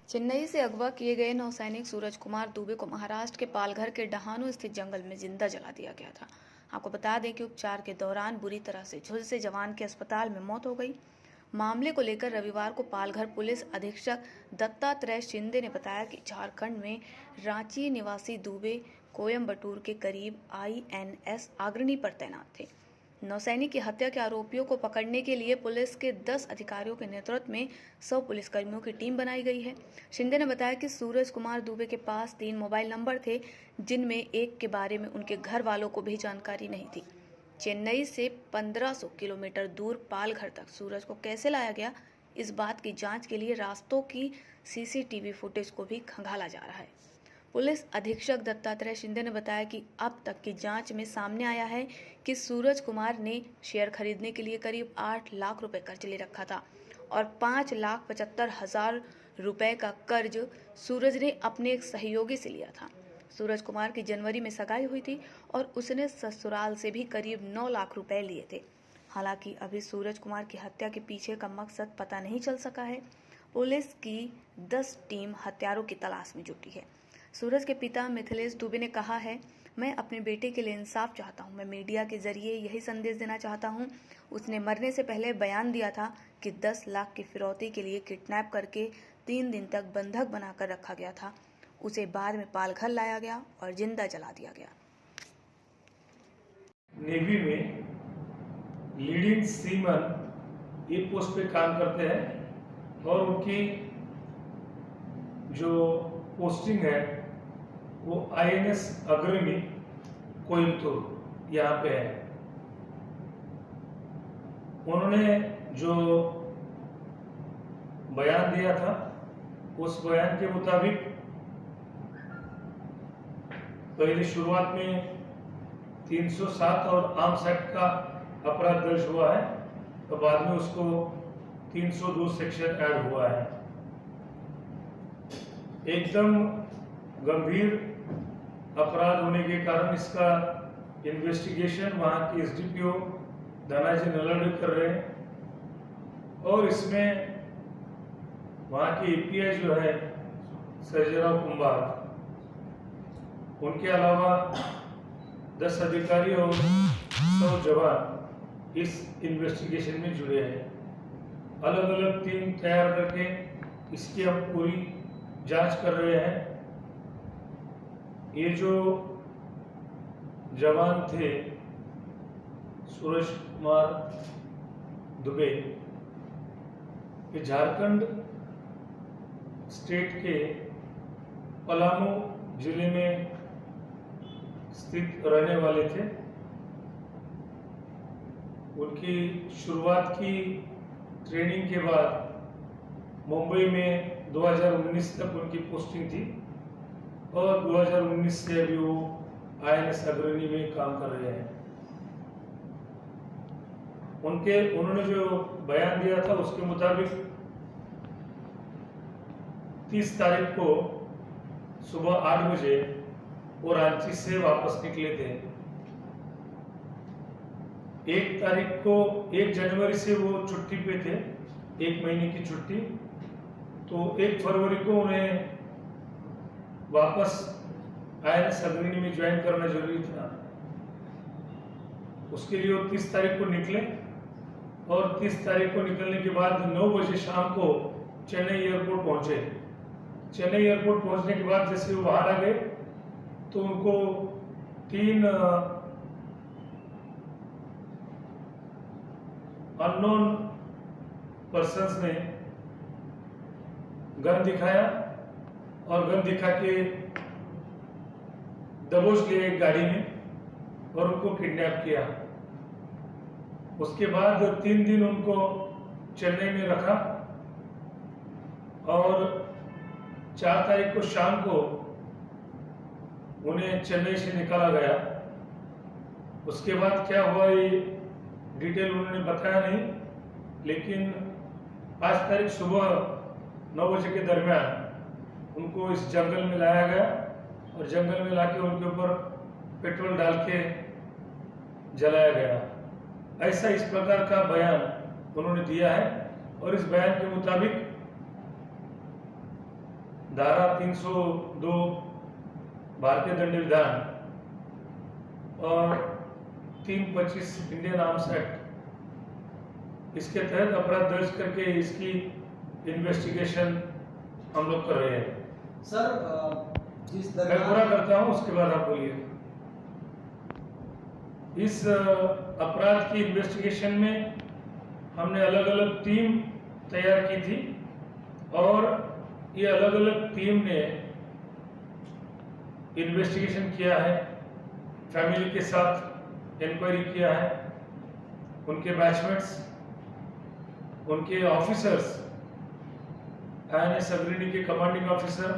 चेन्नई से अगवा किए गए नौसैनिक सूरज कुमार दुबे को महाराष्ट्र के पालघर के डहाणू स्थित जंगल में जिंदा जला दिया गया था। आपको बता दें कि उपचार के दौरान बुरी तरह से झुलसे जवान की अस्पताल में मौत हो गई। मामले को लेकर रविवार को पालघर पुलिस अधीक्षक दत्तात्रेय शिंदे ने बताया कि झारखंड में रांची निवासी दुबे कोयम्बटूर के करीब INS अग्रणी पर तैनात थे। नौसैनिक की हत्या के आरोपियों को पकड़ने के लिए पुलिस के 10 अधिकारियों के नेतृत्व में 100 पुलिसकर्मियों की टीम बनाई गई है। शिंदे ने बताया कि सूरज कुमार दुबे के पास 3 मोबाइल नंबर थे, जिनमें एक के बारे में उनके घर वालों को भी जानकारी नहीं थी। चेन्नई से 1500 किलोमीटर दूर पालघर तक सूरज को कैसे लाया गया, इस बात की जांच के लिए रास्तों की CCTV फुटेज को भी खंगाला जा रहा है। पुलिस अधीक्षक दत्तात्रेय शिंदे ने बताया कि अब तक की जांच में सामने आया है कि सूरज कुमार ने शेयर खरीदने के लिए करीब 8 लाख रुपए कर्ज ले रखा था और 5,75,000 रुपए का कर्ज सूरज ने अपने एक सहयोगी से लिया था। सूरज कुमार की जनवरी में सगाई हुई थी और उसने ससुराल से भी करीब 9 लाख रुपए लिए थे। हालांकि अभी सूरज कुमार की हत्या के पीछे का मकसद पता नहीं चल सका है। पुलिस की 10 टीम हत्यारों की तलाश में जुटी है। सूरज के पिता मिथिलेश दुबे ने कहा है, मैं अपने बेटे के लिए इंसाफ चाहता हूं। मैं मीडिया के जरिए यही संदेश देना चाहता हूं। उसने मरने से पहले बयान दिया था कि 10 लाख की फिरौती के लिए किडनैप करके 3 दिन तक बंधक बनाकर रखा गया था। उसे बाद में पालघर लाया गया और जिंदा जला दिया गया। नेवी में लीडिंग सीमन ये पोस्ट पे काम करते हैं और उनकी जो पोस्टिंग है वो INS अग्रणी कोयम्बटूर यहाँ पे है। उन्होंने जो बयान दिया था उस बयान के मुताबिक पहले शुरुआत में 307 और आर्म्स एक्ट का अपराध दर्ज हुआ है, तो बाद में उसको 302 सेक्शन ऐड हुआ है। एकदम गंभीर अपराध होने के कारण इसका इन्वेस्टिगेशन वहाँ के SDPO धनाजी नलड़ कर रहे हैं और इसमें वहाँ के API जो है सर्जेराव कुंभार, उनके अलावा 10 अधिकारी और 100 जवान इस इन्वेस्टिगेशन में जुड़े हैं। अलग अलग टीम तैयार करके इसकी हम पूरी जांच कर रहे हैं। ये जो जवान थे सूरज कुमार दुबे, ये झारखंड स्टेट के पलामू जिले में स्थित रहने वाले थे। उनकी शुरुआत की ट्रेनिंग के बाद मुंबई में 2019 तक उनकी पोस्टिंग थी और 2019 से अभी वो INS अग्रणी में काम कर रहे हैं। उन्होंने जो बयान दिया था उसके मुताबिक 30 तारीख को सुबह 8 बजे वो रांची से वापस निकले थे। 1 जनवरी से वो छुट्टी पे थे, 1 महीने की छुट्टी। तो 1 फरवरी को उन्हें वापस INS अग्रणी में ज्वाइन करना जरूरी था। उसके लिए वो 30 तारीख को निकले और 30 तारीख को निकलने के बाद 9 बजे शाम को चेन्नई एयरपोर्ट पहुंचे। चेन्नई एयरपोर्ट पहुंचने के बाद जैसे वो बाहर आ गए तो उनको 3 अननोन पर्सन्स ने गन दिखाया और गन दिखा के दबोच लिए एक गाड़ी में और उनको किडनैप किया। उसके बाद 3 दिन उनको चेन्नई में रखा और 4 तारीख को शाम को उन्हें चेन्नई से निकाला गया। उसके बाद क्या हुआ ये डिटेल उन्होंने बताया नहीं, लेकिन 5 तारीख सुबह 9 बजे के दरमियान उनको इस जंगल में लाया गया और जंगल में लाके उनके ऊपर पेट्रोल डाल के जलाया गया। ऐसा इस प्रकार का बयान उन्होंने दिया है और इस बयान के मुताबिक धारा 302 भारतीय दंड विधान और 325 इंडियन आर्म्स एक्ट, इसके तहत अपराध दर्ज करके इसकी इन्वेस्टिगेशन हम लोग कर रहे हैं। सर जिस मैं पूरा करता हूं, उसके बाद आप बोलिए। इस अपराध की इन्वेस्टिगेशन में हमने अलग अलग टीम तैयार की थी और ये अलग अलग टीम ने इन्वेस्टिगेशन किया है, फैमिली के साथ इंक्वायरी किया है, उनके बैचमेट्स, उनके ऑफिसर्स, INS अग्रणी के कमांडिंग ऑफिसर,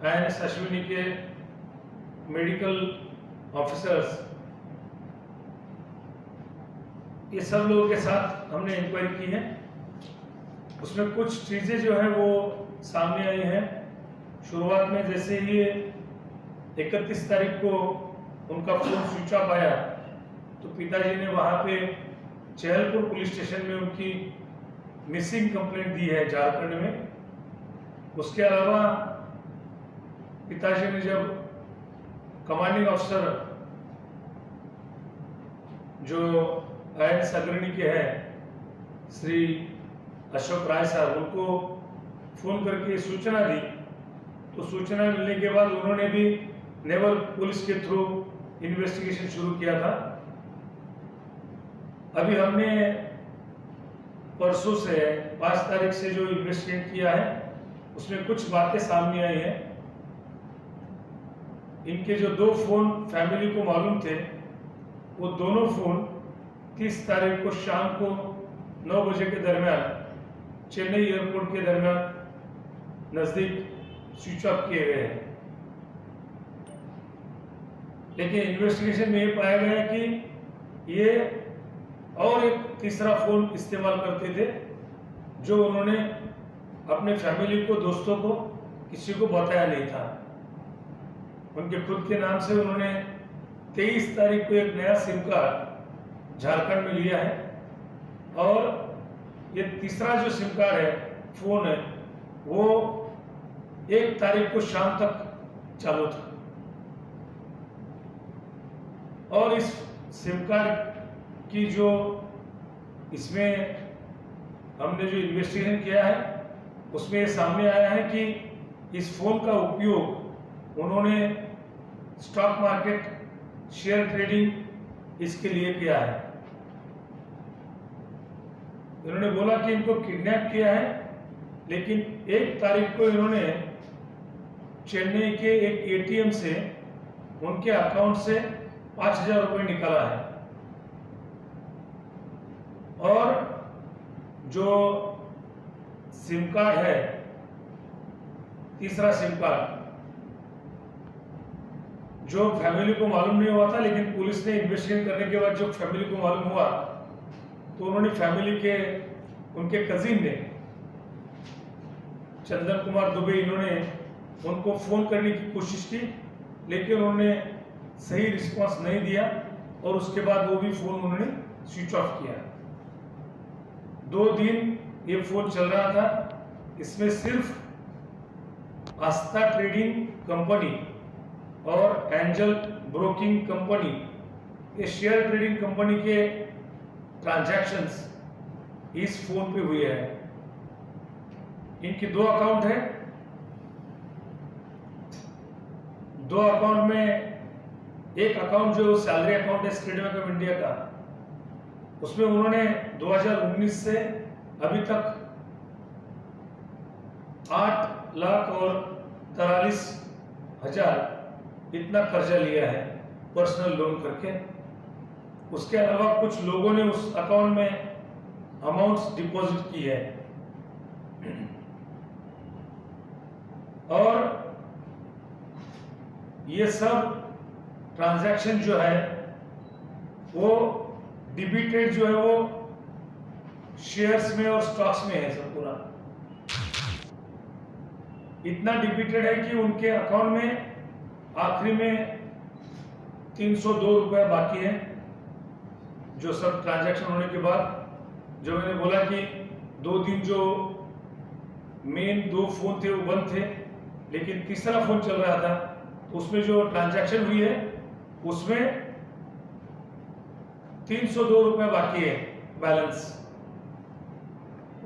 INS अश्विनी के मेडिकल ऑफिसर्स, ये सब लोगों के साथ हमने इंक्वायरी की है। उसमें कुछ चीज़ें जो है वो सामने आई हैं। शुरुआत में जैसे ही 31 तारीख को उनका फोन स्विच ऑफ आया तो पिताजी ने वहाँ पे चहलपुर पुलिस स्टेशन में उनकी मिसिंग कंप्लेंट दी है झारखंड में। उसके अलावा पिताजी ने जब कमांडिंग ऑफिसर जो INS अग्रणी के हैं श्री अशोक राय साहब, उनको फोन करके सूचना दी, तो सूचना मिलने के बाद उन्होंने भी नेवल पुलिस के थ्रू इन्वेस्टिगेशन शुरू किया था। अभी हमने परसों से 5 तारीख से जो इन्वेस्टिगेट किया है उसमें कुछ बातें सामने आई हैं। इनके जो 2 फोन फैमिली को मालूम थे, वो दोनों फोन 30 तारीख को शाम को 9 बजे के दरमियान चेन्नई एयरपोर्ट के दरमियान नजदीक स्विच ऑफ किए गए हैं। लेकिन इन्वेस्टिगेशन में ये पाया गया कि ये और एक तीसरा फोन इस्तेमाल करते थे जो उन्होंने अपने फैमिली को, दोस्तों को, किसी को बताया नहीं था। उनके खुद के नाम से उन्होंने 23 तारीख को एक नया सिम कार्ड झारखंड में लिया है और ये तीसरा जो सिम कार्ड है, फोन है, वो 1 तारीख को शाम तक चालू था। और इस सिम कार्ड की जो इसमें हमने जो इन्वेस्टिगेशन किया है उसमें ये सामने आया है कि इस फोन का उपयोग उन्होंने स्टॉक मार्केट, शेयर ट्रेडिंग इसके लिए किया है। इन्होंने बोला कि इनको किडनैप किया है, लेकिन 1 तारीख को इन्होंने चेन्नई के एक ATM से उनके अकाउंट से 5,000 रुपए निकाला है और जो सिम कार्ड है, तीसरा सिम कार्ड, जो फैमिली को मालूम नहीं हुआ था, लेकिन पुलिस ने इन्वेस्टिगेशन करने के बाद जो फैमिली को मालूम हुआ तो उन्होंने फैमिली के, उनके कजिन ने, चंदन कुमार दुबे, इन्होंने उनको फोन करने की कोशिश की, लेकिन उन्होंने सही रिस्पांस नहीं दिया और उसके बाद वो भी फोन उन्होंने स्विच ऑफ किया। 2 दिन ये फोन चल रहा था। इसमें सिर्फ आस्था ट्रेडिंग कंपनी और एंजल ब्रोकिंग कंपनी, ये शेयर ट्रेडिंग कंपनी के ट्रांजैक्शंस इस फोन पे हुए हैं। इनके 2 अकाउंट है। 2 अकाउंट में एक अकाउंट जो सैलरी अकाउंट है स्टेट बैंक ऑफ इंडिया का, उसमें उन्होंने 2019 से अभी तक 8,43,000 इतना कर्जा लिया है पर्सनल लोन करके। उसके अलावा कुछ लोगों ने उस अकाउंट में अमाउंट्स डिपॉजिट की है और ये सब ट्रांजैक्शन जो है वो डिबिटेड जो है वो शेयर्स में और स्टॉक्स में है सब पूरा। इतना डिबिटेड है कि उनके अकाउंट में आखिरी में 302 रुपया बाकी है, जो सब ट्रांजैक्शन होने के बाद। जो मैंने बोला कि 2 दिन जो मेन 2 फोन थे वो बंद थे, लेकिन तीसरा फोन चल रहा था, तो उसमें जो ट्रांजैक्शन हुई है उसमें 302 रुपए बाकी है बैलेंस।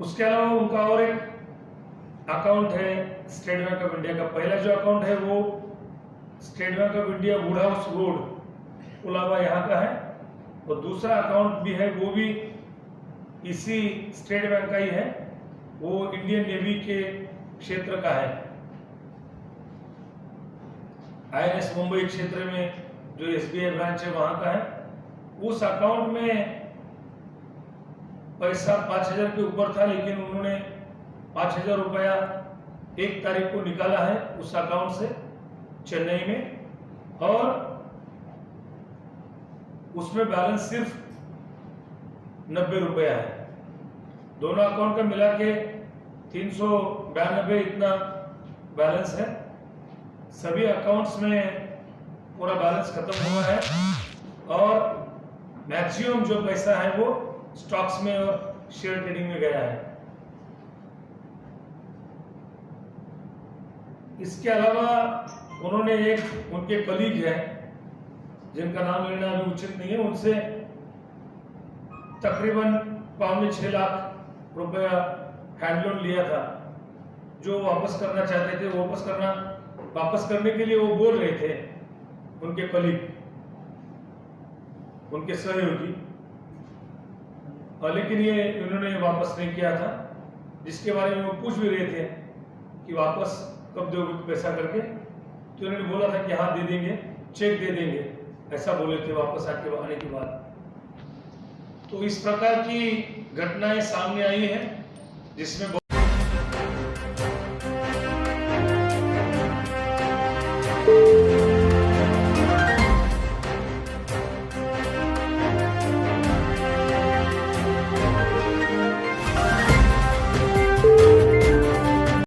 उसके अलावा उनका और एक अकाउंट है स्टेट बैंक ऑफ इंडिया का। पहला जो अकाउंट है वो state bank of India would house road Colaba यहाँ का है, और दूसरा अकाउंट भी है वो भी इसी स्टेट बैंक का ही है, वो इंडियन नेवी के क्षेत्र का है। INS मुंबई क्षेत्र में जो SBI ब्रांच है वहां का है। उस अकाउंट में पैसा 5,000 के ऊपर था, लेकिन उन्होंने 5,000 रुपया 1 तारीख को निकाला है उस अकाउंट से चेन्नई में, और उसमें बैलेंस सिर्फ 90 रुपया है। दोनों अकाउंट का मिला के 392 इतना बैलेंस है। सभी अकाउंट्स में पूरा बैलेंस खत्म हुआ है, और मैक्सिमम जो पैसा है वो स्टॉक्स में और शेयर ट्रेडिंग में गया है। इसके अलावा उन्होंने एक उनके कलीग है जिनका नाम लेना अभी उचित नहीं है, उनसे तकरीबन 5-6 लाख रुपया हैंड लोन लिया था, जो वापस करना चाहते थे। वापस करने के लिए वो बोल रहे थे उनके कलीग, उनके सहयोगी, लेकिन ये उन्होंने वापस नहीं किया था, जिसके बारे में वो पूछ भी रहे थे कि वापस कब दोगे पैसा करके। तो उन्होंने बोला था कि हाँ दे देंगे, चेक दे देंगे, ऐसा बोले थे वापस आने के बाद। तो इस प्रकार की घटनाएं सामने आई हैं जिसमें